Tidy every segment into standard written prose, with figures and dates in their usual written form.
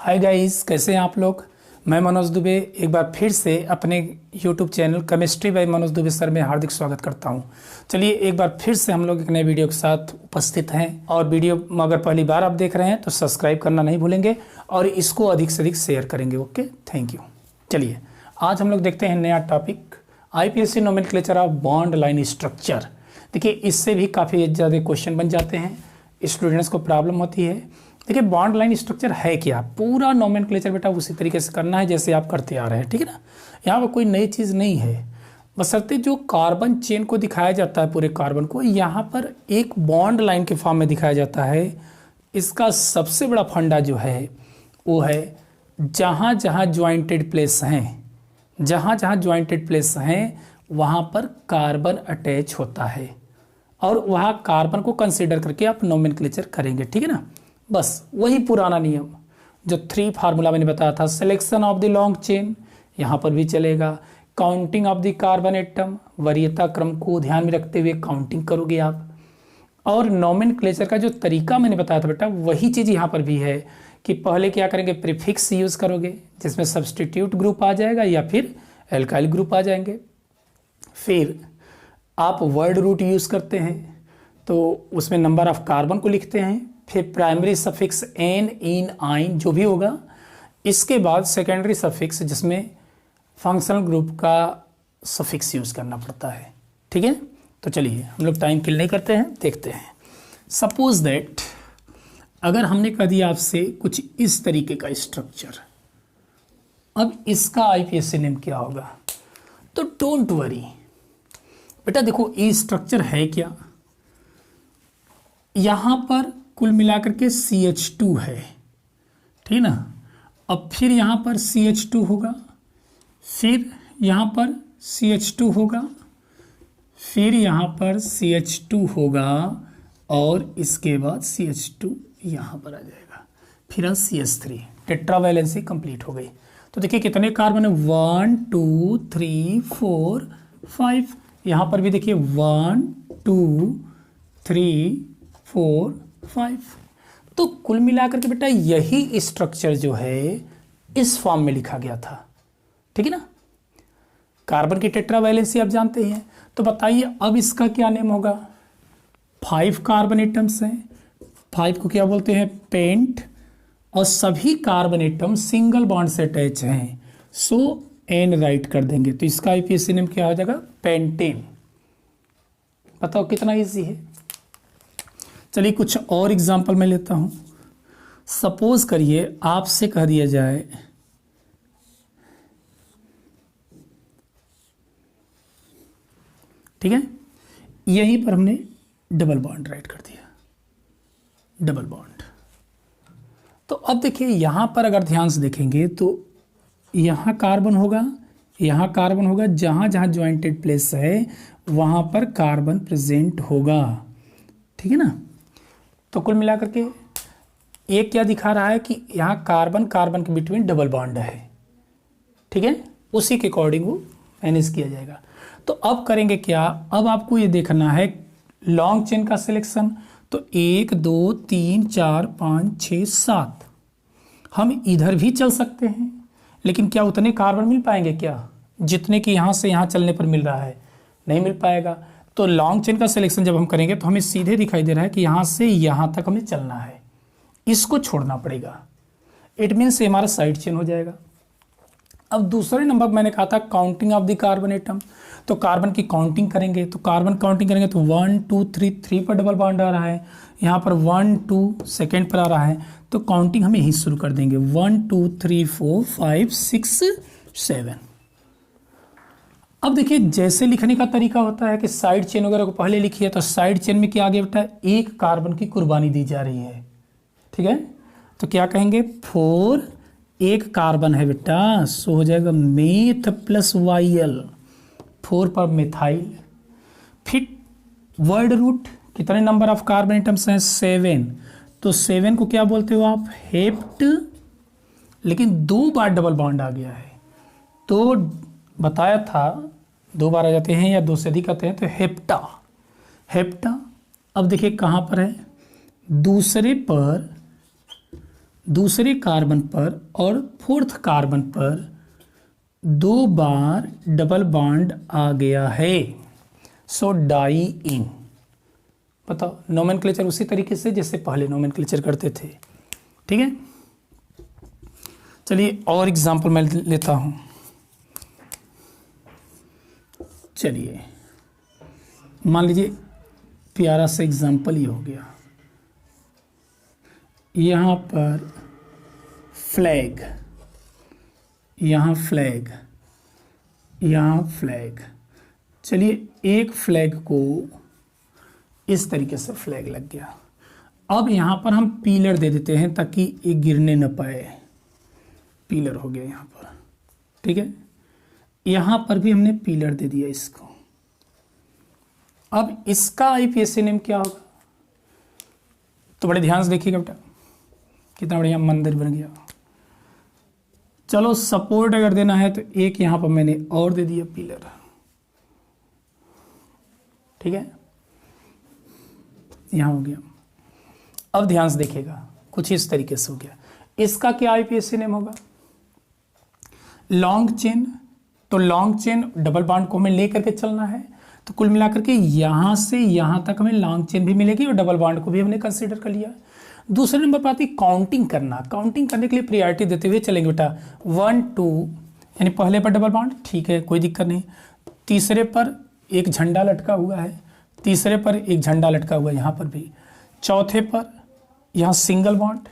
Hi guys, कैसे हैं आप लोग। मैं मनोज दुबे एक बार फिर से अपने YouTube channel chemistry bye Manoj Dubey sir में हार्दिक स्वागत करता हूं। चलिए एक बार फिर से हम लोग एक नए वीडियो के साथ उपस्थित हैं और वीडियो अगर पहली बार आप देख रहे हैं तो सब्सक्राइब करना नहीं भूलेंगे और इसको अधिक से अधिक शेयर करेंगे। Okay, thank you. चलिए आज हम लोग देखते हैं नया topic IPSC nomenclature of bond line structure. देखिए इससे भी काफ़ी ज़्यादा क्वेश्चन बन जाते हैं, स्टूडेंट्स को प्रॉब्लम होती है। देखिए बॉन्ड लाइन स्ट्रक्चर है क्या, पूरा नोमेनक्लेचर बेटा उसी तरीके से करना है जैसे आप करते आ रहे हैं, ठीक है ना। यहाँ पर कोई नई चीज़ नहीं है, बशर्ते जो कार्बन चेन को दिखाया जाता है पूरे कार्बन को यहाँ पर एक बॉन्ड लाइन के फॉर्म में दिखाया जाता है। इसका सबसे बड़ा फंडा जो है वो है जहाँ जहाँ ज्वाइंटेड प्लेस हैं, जहाँ जहाँ ज्वाइंटेड प्लेस हैं वहाँ पर कार्बन अटैच होता है और वहाँ कार्बन को कंसीडर करके आप नोमेनक्लेचर करेंगे, ठीक है ना। बस वही पुराना नियम जो 3 फार्मूला मैंने बताया था, selection of the long chain यहाँ पर भी चलेगा, counting of the carbon atom, वरीयता क्रम को ध्यान में रखते हुए काउंटिंग करोगे आप। और नोमेनक्लेचर का जो तरीका मैंने बताया था बेटा वही चीज़ यहाँ पर भी है कि पहले क्या करेंगे, प्रीफिक्स यूज़ करोगे जिसमें सब्सटीट्यूट ग्रुप आ जाएगा या फिर एल्काइल ग्रुप आ जाएंगे। फिर आप वर्ड रूट यूज़ करते हैं तो उसमें नंबर ऑफ कार्बन को लिखते हैं, फिर प्राइमरी सफिक्स एन इन आइन जो भी होगा, इसके बाद सेकेंडरी सफिक्स जिसमें फंक्शनल ग्रुप का सफिक्स यूज़ करना पड़ता है, ठीक है। तो चलिए हम लोग टाइम किल नहीं करते हैं, देखते हैं। सपोज दैट अगर हमने कह दिया आपसे कुछ इस तरीके का स्ट्रक्चर, अब इसका आईपीएससी नेम क्या होगा, तो डोंट वरी बेटा। देखो ये स्ट्रक्चर है क्या, यहाँ पर कुल मिलाकर के CH2 है, ठीक ना। अब फिर यहाँ पर CH2 होगा, फिर यहाँ पर CH2 होगा, फिर यहाँ पर CH2 होगा और इसके बाद CH2 यहाँ पर आ जाएगा, फिर CH3, टेट्रावैलेंसी कंप्लीट हो गई। तो देखिए कितने कार्बन है, 1 2 3 4 5। यहाँ पर भी देखिए 1 2 3 4 5। तो कुल मिलाकर के बेटा यही स्ट्रक्चर जो है इस फॉर्म में लिखा गया था, ठीक है ना। कार्बन की टेट्रावैलेंसी आप जानते हैं, तो बताइए अब इसका क्या नेम होगा। 5 कार्बन एटम्स हैं, 5 को क्या बोलते हैं, पेंट, और सभी कार्बन एटम सिंगल बॉन्ड से अटैच हैं, सो एन राइट कर देंगे। तो इसका आईपीएससी नेम क्या हो जाएगा, पेंटेन। बताओ कितना इजी है। चलिए कुछ और एग्जाम्पल मैं लेता हूं। सपोज करिए आपसे कह दिया जाए ठीक है, यहीं पर हमने डबल बॉन्ड राइट कर दिया, डबल बॉन्ड। तो अब देखिए यहां पर अगर ध्यान से देखेंगे तो यहां कार्बन होगा, यहां कार्बन होगा, जहां जहां ज्वाइंटेड प्लेस है वहां पर कार्बन प्रेजेंट होगा, ठीक है ना। तो कुल मिलाकर के ये क्या दिखा रहा है कि यहाँ कार्बन कार्बन के बिटवीन डबल बॉन्ड है, ठीक है, उसी के अकॉर्डिंग वो मैनेज किया जाएगा। तो अब करेंगे क्या, अब आपको ये देखना है लॉन्ग चेन का सिलेक्शन। तो 1 2 3 4 5 6 7 हम इधर भी चल सकते हैं, लेकिन क्या उतने कार्बन मिल पाएंगे क्या, जितने कि यहाँ से यहाँ चलने पर मिल रहा है, नहीं मिल पाएगा। तो लॉन्ग चेन का सिलेक्शन जब हम करेंगे तो हमें सीधे दिखाई दे रहा है कि यहाँ से यहाँ तक हमें चलना है, इसको छोड़ना पड़ेगा। इट मीन्स हमारा साइड चेन हो जाएगा। अब दूसरे नंबर मैंने कहा था counting of the carbon atom, तो कार्बन की काउंटिंग करेंगे, तो कार्बन काउंटिंग करेंगे तो 1 2 3 पर डबल बॉन्ड आ रहा है, यहाँ पर 1 2 सेकेंड पर आ रहा है, तो काउंटिंग हम यहीं शुरू कर देंगे, 1 2 3 4 5 6 7। अब देखिए जैसे लिखने का तरीका होता है कि साइड चेन वगैरह को पहले लिखिए, तो साइड चेन में क्या आगे बेटा एक कार्बन की कुर्बानी दी जा रही है, ठीक है। तो क्या कहेंगे, 4 एक कार्बन है बेटा, सो हो जाएगा मेथ प्लस YL, 4 पर मिथाइल। फिर वर्ड रूट, कितने नंबर ऑफ कार्बन एटम्स हैं, 7, तो 7 को क्या बोलते हो आप, हेप्ट, लेकिन 2 बार डबल बॉन्ड आ गया है, तो बताया था 2 बार आ जाते हैं या 2 से अधिक आते हैं, तो हेप्टा, हेप्टा। अब देखिए कहाँ पर है, दूसरे पर दूसरे कार्बन पर और फोर्थ कार्बन पर 2 बार डबल बॉन्ड आ गया है, सो डाई इन। बताओ, नोमेनक्लेचर उसी तरीके से जैसे पहले नोमेनक्लेचर करते थे। ठीक है, चलिए और एग्जांपल मैं लेता हूं। चलिए मान लीजिए प्यारा सा एग्जांपल ये हो गया, यहाँ पर फ्लैग, यहाँ फ्लैग, यहाँ फ्लैग। चलिए एक फ्लैग को इस तरीके से फ्लैग लग गया। अब यहाँ पर हम पिलर दे देते हैं ताकि ये गिरने न पाए। पिलर हो गया यहाँ पर। ठीक है, यहाँ पर भी हमने पिलर दे दिया इसको। अब इसका आईपीएससी नेम क्या होगा? तो बड़े ध्यान से देखिएगा बेटा, कितना बढ़िया मंदिर बन गया। चलो सपोर्ट अगर देना है तो एक यहाँ पर मैंने और दे दिया पिलर। ठीक है, यहाँ हो गया। अब ध्यान से देखिएगा, कुछ इस तरीके से हो गया। इसका क्या आईपीएससी नेम होगा? Long chain. तो लॉन्ग चेन डबल बॉन्ड को हमें लेकर के चलना है, तो कुल मिलाकर के यहाँ से यहाँ तक हमें लॉन्ग चेन भी मिलेगी और डबल बॉन्ड को भी हमने कंसीडर कर लिया। दूसरे नंबर पर आती काउंटिंग करना। काउंटिंग करने के लिए प्रायोरिटी देते हुए चलेंगे बेटा। 1 2 यानी पहले पर डबल बॉन्ड, ठीक है, कोई दिक्कत नहीं। तीसरे पर एक झंडा लटका हुआ है, तीसरे पर एक झंडा लटका हुआ है, यहाँ पर भी। चौथे पर यहाँ सिंगल बॉन्ड,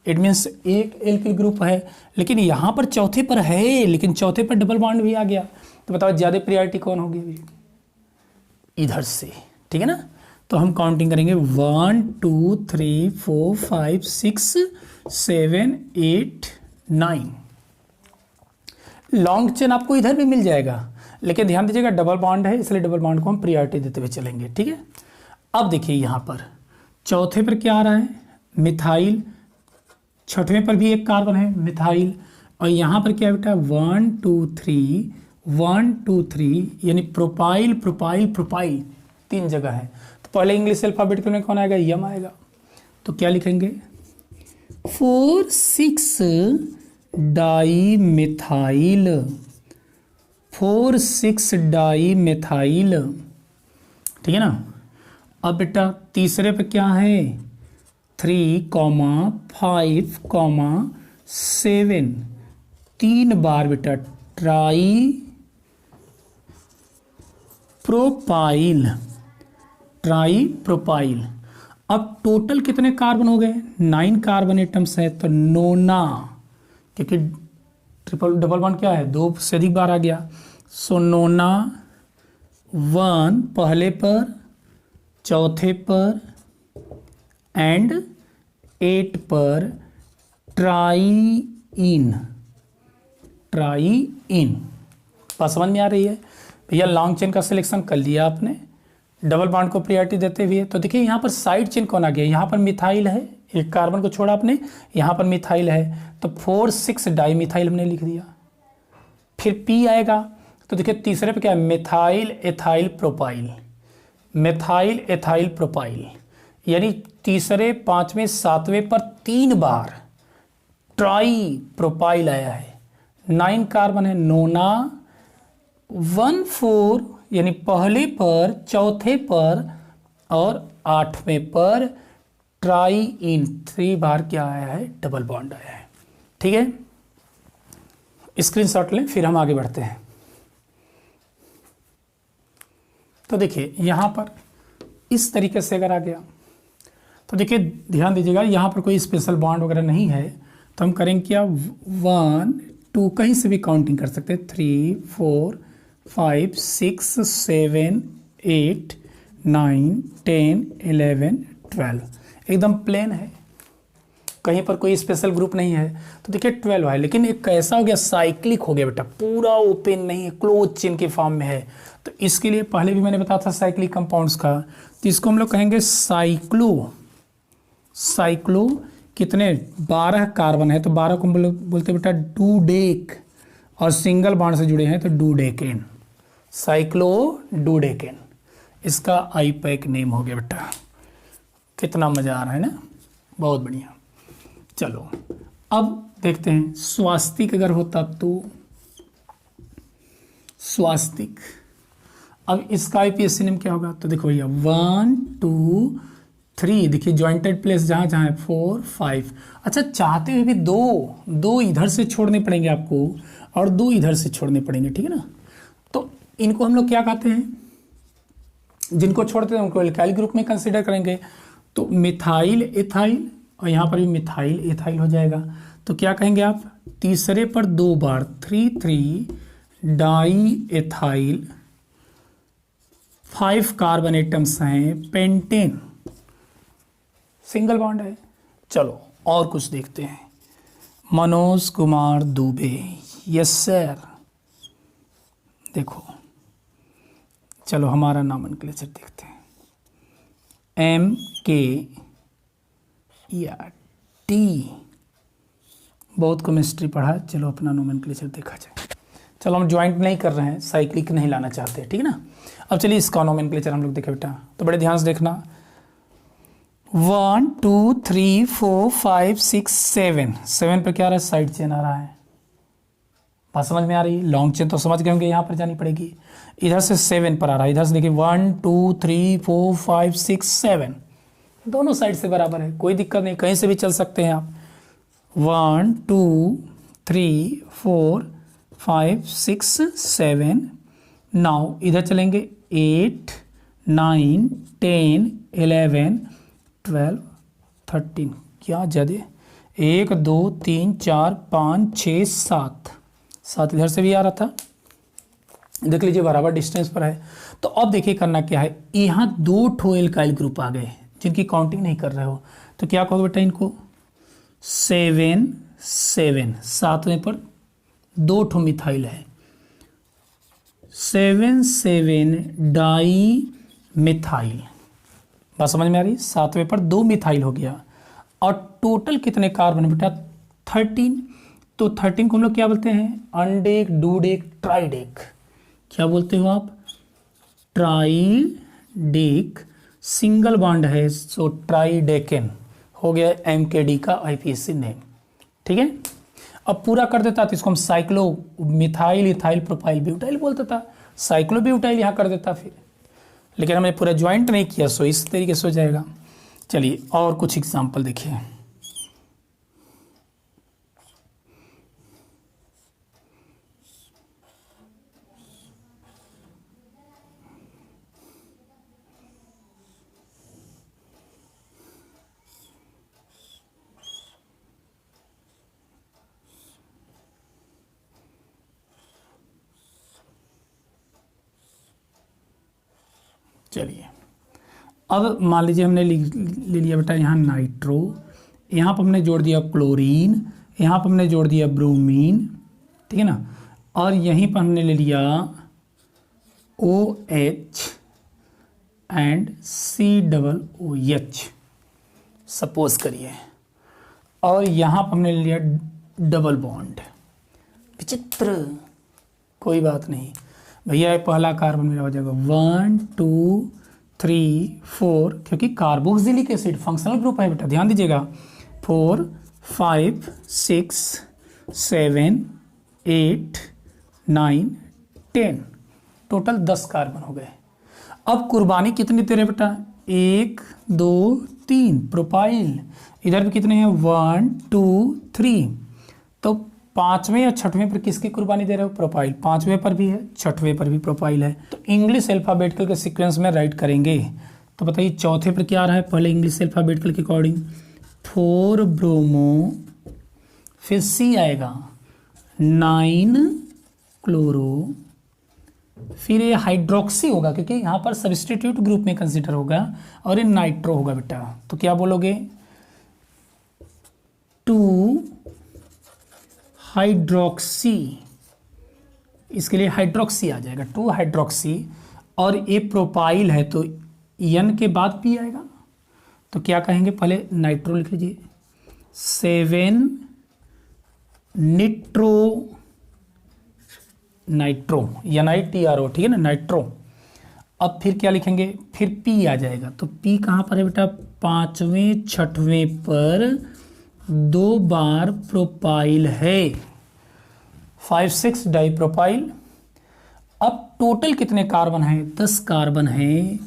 इट मीन्स एक एल्किल ग्रुप है, लेकिन यहाँ पर चौथे पर है, लेकिन चौथे पर डबल बॉन्ड भी आ गया। तो बताओ ज़्यादा प्रायोरिटी कौन होगी अभी? इधर से। ठीक है ना, तो हम काउंटिंग करेंगे 1 2 3 4 5 6 7 8 9। लॉन्ग चेन आपको इधर भी मिल जाएगा, लेकिन ध्यान दीजिएगा डबल बॉन्ड है, इसलिए डबल बॉन्ड को हम प्रायोरिटी देते हुए चलेंगे। ठीक है, अब देखिए यहाँ पर चौथे पर क्या आ रहा है? मिथाइल। छठवें पर भी एक कार्बन है, मिथाइल। और यहाँ पर क्या है बेटा? 1 2 3 1 2 3 यानी प्रोपाइल प्रोपाइल प्रोपाइल, 3 जगह है। तो पहले इंग्लिश अल्फाबेट में कौन आएगा? यम आएगा। तो क्या लिखेंगे? 4 6 डाई मिथाइल, 4 6 डाई मिथाइल। ठीक है ना। अब बेटा तीसरे पे क्या है? 3 5 7, 3 बार बेटा ट्राई प्रोपाइल, ट्राई प्रोपाइल। अब टोटल कितने कार्बन हो गए? 9 कार्बन एटम्स है, तो नोना, क्योंकि ट्रिपल डबल बॉन्ड क्या है? 2 से अधिक बार आ गया। सो नोना 1 पहले पर, चौथे पर एंड 8 पर ट्राई इन। बात समझ में आ रही है भैया? लॉन्ग चेन का सिलेक्शन कर लिया आपने, डबल बॉन्ड को प्रायोरिटी देते हुए। तो देखिए यहाँ पर साइड चेन कौन आ गया? यहाँ पर मिथाइल है, एक कार्बन को छोड़ा आपने, यहाँ पर मिथाइल है, तो 4 6 डाई मिथाइल हमने लिख दिया। फिर पी आएगा, तो देखिए तीसरे पे क्या है? Methyl ethyl propyl, methyl ethyl propyl, यानी तीसरे, पांचवें, सातवें पर 3 बार ट्राई प्रोपाइल आया है। 9 कार्बन है, नोना 1 4 यानी पहले पर, चौथे पर और 8वें पर ट्राई इन, 3 बार क्या आया है? डबल बॉन्ड आया है। ठीक है, स्क्रीनशॉट लें, फिर हम आगे बढ़ते हैं। तो देखिए यहाँ पर इस तरीके से अगर आ गया तो देखिए ध्यान दीजिएगा, यहाँ पर कोई स्पेशल बॉन्ड वगैरह नहीं है, तो हम करेंगे क्या? 1 2 कहीं से भी काउंटिंग कर सकते हैं, 3 4 5 6 7 8 9 10 11 12, एकदम प्लेन है, कहीं पर कोई स्पेशल ग्रुप नहीं है। तो देखिए 12 है, लेकिन एक कैसा हो गया? साइक्लिक हो गया बेटा, पूरा ओपन नहीं है, क्लोज चेन के फॉर्म में है। तो इसके लिए पहले भी मैंने बताया था साइक्लिक कंपाउंड्स का, तो इसको हम लोग कहेंगे साइक्लो कितने? 12 कार्बन है, तो 12 को बोलते बेटा डूडेक, और सिंगल बॉन्ड से जुड़े हैं तो डूडेकेन, साइक्लो डूडेकेन। इसका आईपैक नेम हो गया बेटा। कितना मजा आ रहा है ना, बहुत बढ़िया। चलो अब देखते हैं स्वास्तिक अगर होता तो स्वास्तिक, अब इसका आईपीएससी नेम क्या होगा? तो देखो भैया 1 2 3, देखिए जॉइंटेड प्लेस जहाँ जहाँ है 4 5। अच्छा चाहते हुए भी दो इधर से छोड़ने पड़ेंगे आपको और 2 इधर से छोड़ने पड़ेंगे, ठीक है ना। तो इनको हम लोग क्या कहते हैं? जिनको छोड़ते हैं उनको एल्काइल ग्रुप में कंसिडर करेंगे। तो मिथाइल एथाइल, और यहाँ पर भी मिथाइल एथाइल हो जाएगा। तो क्या कहेंगे आप? तीसरे पर 2 बार 3 डाई एथाइल, 5 कार्बन एटम्स हैं, पेंटेन सिंगल बॉन्ड है। चलो और कुछ देखते हैं। Manoj Kumar Dubey, yes sir. देखो चलो हमारा नॉमेनक्लेचर देखते हैं। एम के या टी, बहुत केमिस्ट्री पढ़ा है, चलो अपना नॉमेनक्लेचर देखा जाए। चलो हम ज्वाइंट नहीं कर रहे हैं, साइक्लिक नहीं लाना चाहते, ठीक है ना। अब चलिए इसका नॉमेनक्लेचर हम लोग देखें बेटा, तो बड़े ध्यान से देखना। 1 2 3 4 5 6 7 पर क्या आ रहा है? साइड चेन आ रहा है। बात समझ में आ रही है? लॉन्ग चेन तो समझ गए होंगे, यहाँ पर जानी पड़ेगी। इधर से 7 पर आ रहा है, इधर से देखिए 1 2 3 4 5 6 7, दोनों साइड से बराबर है, कोई दिक्कत नहीं, कहीं से भी चल सकते हैं आप। 1 2 3 4 5 6 7। नाउ इधर चलेंगे 8 9 10 11 12 13, क्या ज़्यादा? 1 2 3 4 5 6 7 इधर से भी आ रहा था, देख लीजिए बराबर डिस्टेंस पर है। तो अब देखिए करना क्या है, यहाँ 2 ठो एल्काइल ग्रुप आ गए जिनकी काउंटिंग नहीं कर रहे हो, तो क्या कहोगे बेटा इनको? 7 7, 7वें पर 2 ठो मिथाइल है, 7 7 डाई मिथाइल। बात समझ में आ रही? 7वें पर 2 मिथाइल हो गया। और टोटल कितने कार्बन बेटा? 13। तो 13 को हम लोग क्या बोलते हैं? अनडेक, डूडेक, ट्राइडेक। क्या बोलते हो आप? ट्राइडेक। सिंगल बॉन्ड है सो ट्राइडेकेन हो गया एमकेडी का आईपीएससी नेम, ठीक है। अब पूरा कर देता तो इसको हम cyclo methyl ethyl propyl butyl बोलता था, साइक्लो ब्यूटाइल यहाँ कर देता फिर, लेकिन हमने पूरा ज्वाइंट नहीं किया, सो इस तरीके से हो जाएगा। चलिए और कुछ एग्जाम्पल देखिए। चलिए अब मान लीजिए हमने ले लिया बेटा यहाँ नाइट्रो, यहाँ पर हमने जोड़ दिया क्लोरीन, यहाँ पर हमने जोड़ दिया ब्रोमीन, ठीक है ना, और यहीं पर हमने ले लिया OH एंड COOH सपोज करिए, और यहाँ पर हमने ले लिया डबल बॉन्ड। विचित्र, कोई बात नहीं भैया, पहला कार्बन मेरा हो जाएगा 1 2 3 4, क्योंकि कार्बोक्सिलिक एसिड फंक्शनल ग्रुप है बेटा, ध्यान दीजिएगा। 4 5 6 7 8 9 10, टोटल 10 कार्बन हो गए। अब कुर्बानी कितनी दे रहे बेटा? 1 2 3 प्रोपाइल, इधर भी कितने हैं? 1 2 3। तो 5वें या 6वें पर किसकी कुर्बानी दे रहे हो? प्रोपाइल। 5वें पर भी है, 6वें पर भी प्रोपाइल है। तो इंग्लिश अल्फ़ाबेटिकल के सीक्वेंस में राइट करेंगे। तो बताइए चौथे पर क्या आ रहा है? पहले इंग्लिश अल्फ़ाबेटिकल के अकॉर्डिंग 4 ब्रोमो, फिर C आएगा 9 क्लोरो, फिर ये हाइड्रोक्सी होगा क्योंकि यहाँ पर सब्स्टिट्यूट ग्रुप में कंसिडर होगा, और ये नाइट्रो होगा बेटा। तो क्या बोलोगे? 2 हाइड्रोक्सी, इसके लिए हाइड्रोक्सी आ जाएगा, 2 हाइड्रोक्सी, और ये प्रोपाइल है तो N के बाद P आएगा। तो क्या कहेंगे? पहले नाइट्रो लिख लीजिए, 7 निट्रो नाइट्रो, NITRO, ठीक है ना, नाइट्रो। अब फिर क्या लिखेंगे? फिर P आ जाएगा। तो P कहाँ पर है बेटा? 5वें 6वें पर 2 बार प्रोपाइल है, 5,6 डाई प्रोपाइल। अब टोटल कितने कार्बन हैं? 10 कार्बन हैं।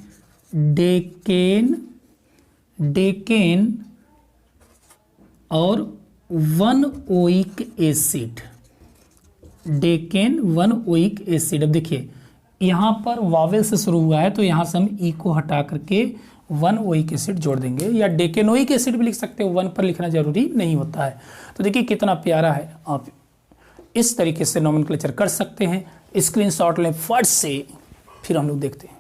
डेकेन और 1 oic acid, decane 1 oic acid. अब देखिए यहाँ पर वावेल से शुरू हुआ है तो यहाँ से हम ई को हटा करके 1 ओइक एसिड जोड़ देंगे, या डेकेनोइक एसिड भी लिख सकते हो, 1 पर लिखना जरूरी नहीं होता है। तो देखिए कितना प्यारा है, आप इस तरीके से नोमेनक्लेचर कर सकते हैं। स्क्रीनशॉट लें फट से, फिर हम लोग देखते हैं।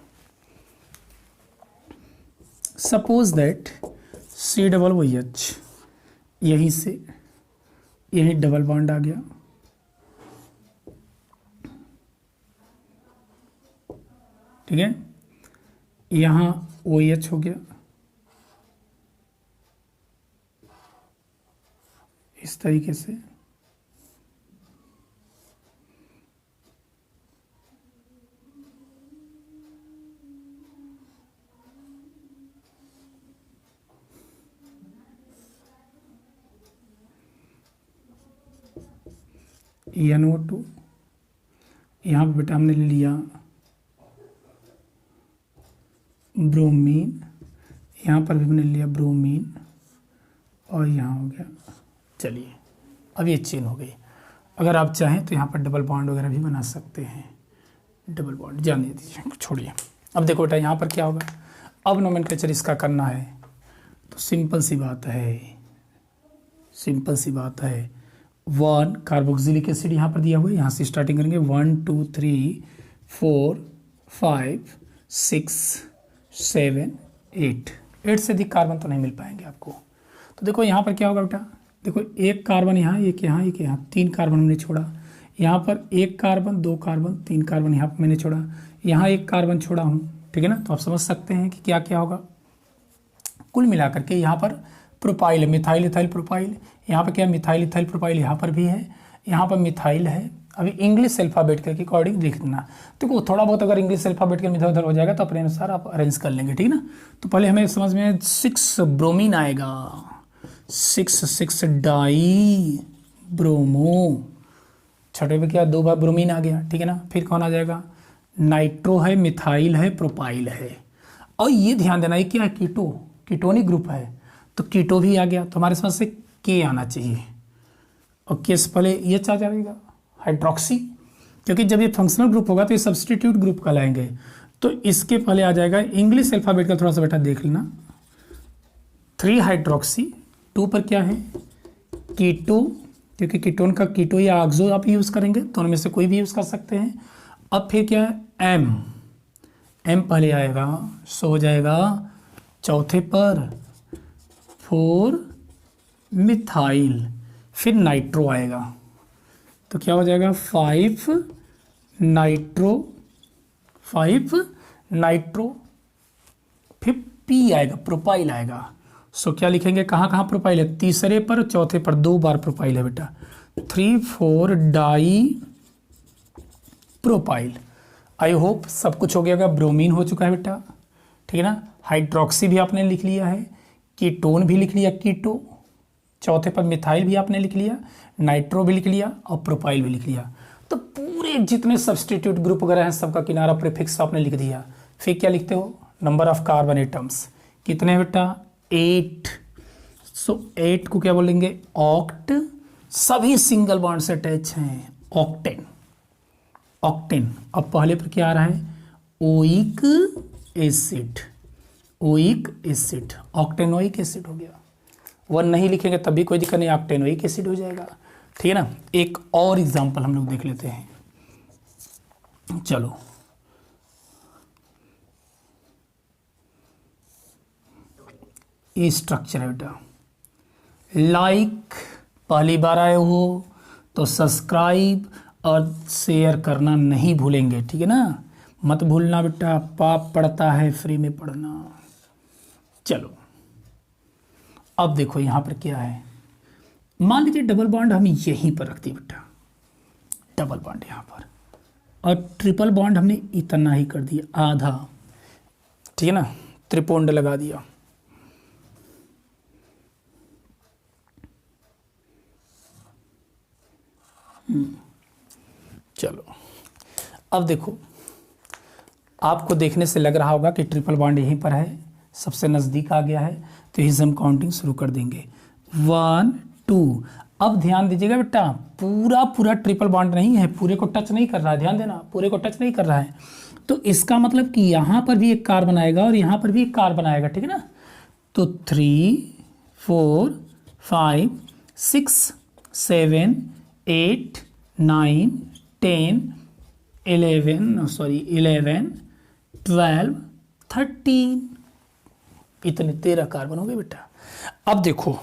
सपोज दैट COOH, यहीं से यही डबल बॉन्ड आ गया, ठीक है, यहाँ OH हो गया, इस तरीके से। NO2, यहाँ पर बेटा हमने ले लिया ब्रोमीन, यहाँ पर भी हमने लिया ब्रोमीन, और यहाँ हो गया। चलिए अब ये चेन हो गई। अगर आप चाहें तो यहाँ पर डबल बॉन्ड वगैरह भी बना सकते हैं। डबल बॉन्ड जाने दीजिए, छोड़िए। अब देखो बेटा यहाँ पर क्या होगा, अब नोमेनक्लेचर इसका करना है तो सिंपल सी बात है, 1 कार्बोक्सिलिक एसिड यहाँ पर दिया हुआ है, यहाँ से स्टार्टिंग करेंगे। 1 2 3 4 5 6 7 8 से अधिक कार्बन तो नहीं मिल पाएंगे आपको। तो देखो यहाँ पर क्या होगा बेटा, देखो एक कार्बन यहाँ, एक यहाँ, एक यहाँ, 3 कार्बन हमने छोड़ा। यहाँ पर 1 कार्बन, 2 कार्बन, 3 कार्बन यहाँ पर मैंने छोड़ा, यहाँ 1 कार्बन छोड़ा हूँ, ठीक है ना। तो आप समझ सकते हैं कि क्या क्या होगा। कुल मिलाकर के यहाँ पर प्रोपाइल है, मिथाइल इथाइल प्रोपाइल। यहाँ पर क्या, मिथाइल इथाइल प्रोपाइल यहाँ पर भी है, यहाँ पर मिथाइल है। अभी इंग्लिश अल्फ़ाबेट के अकॉर्डिंग लिख देना। देखो थोड़ा बहुत अगर इंग्लिश अल्फ़ाबेट के इधर उधर हो जाएगा तो अपने अनुसार आप अरेंज कर लेंगे, ठीक ना। तो पहले हमें समझ में 6 ब्रोमीन आएगा, 6 डाई ब्रोमो। छठे पे क्या, 2 बार ब्रोमीन आ गया, ठीक है ना। फिर कौन आ जाएगा, नाइट्रो है, मिथाइल है, प्रोपाइल है। और ये ध्यान देना, ये क्या है, कीटोनिक ग्रुप है, तो कीटो भी आ गया। तो हमारे समझ से के आना चाहिए, और के से पहले ये आ जाएगा हाइड्रोक्सी, क्योंकि जब ये फंक्शनल ग्रुप होगा तो ये सब्सटीट्यूट ग्रुप कहलाएंगे। तो इसके पहले आ जाएगा इंग्लिश अल्फ़ाबेट का, थोड़ा सा बेटा देख लेना, 3 हाइड्रोक्सी। 2 पर क्या है, कीटो, क्योंकि कीटोन का कीटो या ऑक्सो आप यूज़ करेंगे, दोनों में से कोई भी यूज़ कर सकते हैं। अब फिर क्या है, एम पहले आएगा, सो हो जाएगा। चौथे पर 4 मिथाइल, फिर नाइट्रो आएगा, तो क्या हो जाएगा 5 नाइट्रो, फिर पी आएगा, प्रोपाइल आएगा। सो क्या लिखेंगे, कहाँ कहाँ प्रोपाइल है, तीसरे पर, चौथे पर 2 बार प्रोपाइल है बेटा, 3 4 डाई प्रोपाइल। आई होप सब कुछ हो गया होगा। ब्रोमीन हो चुका है बेटा, ठीक है ना। हाइड्रोक्सी भी आपने लिख लिया है, कीटोन भी लिख लिया, कीटो। चौथे पर मिथाइल भी आपने लिख लिया, नाइट्रो भी लिख लिया, और प्रोपाइल भी लिख लिया। तो पूरे जितने सब्सटीट्यूट ग्रुप वगैरह हैं सबका किनारा प्रीफिक्स आपने लिख दिया। फिर क्या लिखते हो, नंबर ऑफ कार्बन एटम्स कितने बेटा, 8। सो 8 को क्या बोलेंगे, ऑक्ट। सभी सिंगल बॉन्ड से अटैच हैं, ऑक्टेन। अब पहले पर क्या आ रहा है, ओइक एसिड, ऑक्टेनोइक एसिड हो गया। 1 नहीं लिखेंगे तब भी कोई दिक्कत नहीं, ऑक्टेनोइक एसिड हो जाएगा, ठीक है ना। एक और एग्जांपल हम लोग देख लेते हैं, चलो। ये स्ट्रक्चर है बेटा, लाइक पहली बार आए हो तो सब्सक्राइब और शेयर करना नहीं भूलेंगे, ठीक है ना, मत भूलना बेटा, पाप पड़ता है फ्री में पढ़ना। चलो अब देखो यहाँ पर क्या है, मान लीजिए डबल बॉन्ड हम यहीं पर रखते बेटा, डबल बॉन्ड यहाँ पर, और ट्रिपल बॉन्ड हमने इतना ही कर दिया, आधा, ठीक है ना, त्रिपुंड लगा दिया। चलो अब देखो, आपको देखने से लग रहा होगा कि ट्रिपल बॉन्ड यहीं पर है, सबसे नज़दीक आ गया है, तो यहीं से हम काउंटिंग शुरू कर देंगे 1 2। अब ध्यान दीजिएगा बेटा, पूरा ट्रिपल बॉन्ड नहीं है, पूरे को टच नहीं कर रहा है, ध्यान देना, पूरे को टच नहीं कर रहा है। तो इसका मतलब कि यहाँ पर भी एक कार्बन आएगा और यहाँ पर भी एक कार्बन आएगा, ठीक है ना। तो 3 4 5 6 7 8 9 10 11 12 13, इतने 13 कार्बन हो गए बेटा। अब देखो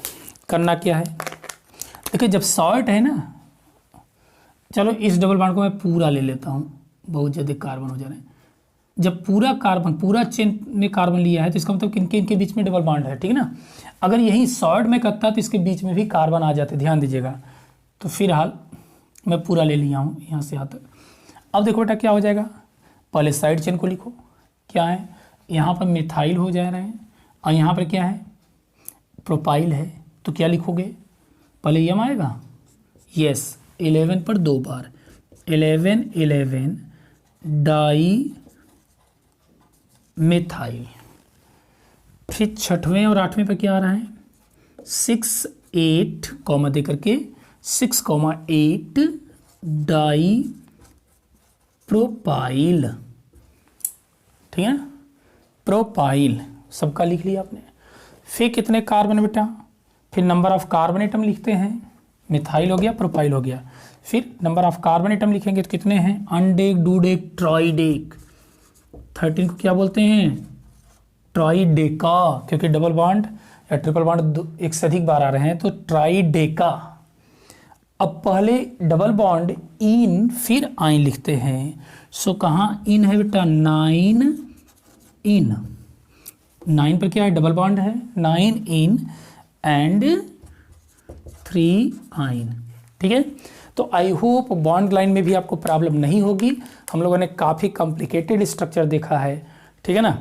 करना क्या है, देखिए जब सॉल्ट है ना, चलो इस डबल बॉन्ड को मैं पूरा ले लेता हूँ, बहुत ज़्यादा कार्बन हो जा रहे हैं। जब पूरा कार्बन, पूरा चेन ने कार्बन लिया है तो इसका मतलब किनके इनके बीच में डबल बॉन्ड है, ठीक है ना। अगर यही सॉल्ट में करता तो इसके बीच में भी कार्बन आ जाते, ध्यान दीजिएगा। तो फिलहाल मैं पूरा ले लिया हूँ यहाँ से यहाँ तक। अब देखो बेटा क्या हो जाएगा, पहले साइड चेन को लिखो, क्या है, यहाँ पर मिथाइल हो जा रहे हैं और यहाँ पर क्या है, प्रोपाइल है। तो क्या लिखोगे, पहले यम आएगा, यस 11 पर 2 बार, 11 डाई मिथाइल। फिर छठवें और आठवें पर क्या आ रहा है, 6 8 कॉमा दे करके 6,8 डाई प्रोपाइल, ठीक है ना, प्रोपाइल सबका लिख लिया आपने। फिर कितने कार्बन बेटा, फिर नंबर ऑफ कार्बन एटम लिखते हैं, मिथाइल हो गया, प्रोपाइल हो गया। फिर नंबर ऑफ कार्बन एटम लिखेंगे तो कितने हैं, अनडेक, डूडेक, ट्राइडेक। 13 को क्या बोलते हैं, ट्राइडेका, क्योंकि डबल बॉन्ड या ट्रिपल बॉन्ड एक से अधिक बार आ रहे हैं, तो ट्राइडेका। अब पहले डबल बॉन्ड इन फिर आइन लिखते हैं। सो कहाँ इन है बेटा, 9 इन, 9 पर क्या है, डबल बॉन्ड है, 9 इन एंड 3 आइन, ठीक है। तो आई होप बॉन्ड लाइन में भी आपको प्रॉब्लम नहीं होगी। हम लोगों ने काफ़ी कॉम्प्लिकेटेड स्ट्रक्चर देखा है, ठीक है ना।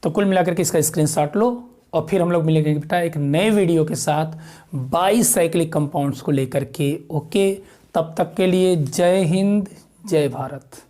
तो कुल मिलाकर के इसका स्क्रीनशॉट लो और फिर हम लोग मिलेंगे बेटा एक नए वीडियो के साथ बाईसाइक्लिक कंपाउंड्स को लेकर के। ओके, तब तक के लिए जय हिंद, जय भारत।